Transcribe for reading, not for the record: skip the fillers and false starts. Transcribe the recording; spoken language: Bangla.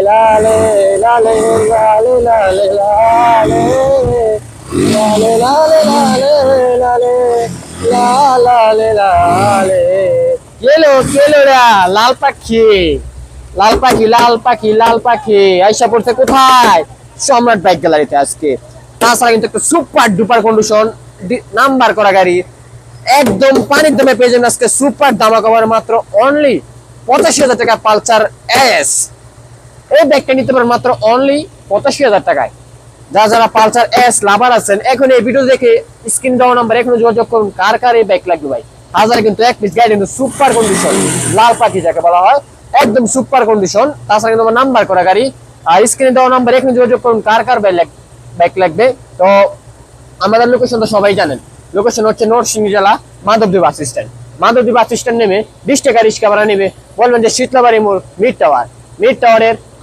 লালে লালে লালে লালে লালে লালে লালে লালে লালে লালে লালে কেলো কেলো রা লাল পাখি লাল পাখি লাল পাখি লাল পাখি আইসা পড়ছে কোথায় সম্রাট বাইক গ্যালারিতে আজকে। তাছাড়া কিন্তু একটা সুপার ডুপার কন্ডিশন নাম্বার করা গাড়ি একদম পানির দামে পেয়ে যাবেন আজকে সুপার দামা কভার মাত্র অনলি 85,000 টাকা পালসার এস। এই ব্যাগটা নিতে পারেন মাত্র অনলি 85,000 টাকায়। যারা পালসার এস লাভার আছেন এখন এই ভিডিও দেখে স্ক্রিন দেওয়া নাম্বার এখন যোগাযোগ করুন কার কার এই ব্যাগ লাগবে ভাই। হাজার কিন্তু এক পিস গাড়ি কিন্তু সুপার কন্ডিশন লাল পাখি যাকে বলা হয় একদম সুপার কন্ডিশন। তাছাড়া কিন্তু আমার নাম্বার করা গাড়ি আর স্ক্রিনে দেওয়া নাম্বার এখন যোগাযোগ করুন কার কার ব্যাগ লাগবে। তো আমাদের লোকেশন তো সবাই জানেন, লোকেশন হচ্ছে নরসিংদী জেলা Madhabdi bus stand. Madhabdi bus stand নেমে 20 টাকা রিক্সা ভাড়া নেবে, বলবেন যে শীতলাবাড়ি মোড় মিড টাওয়ারের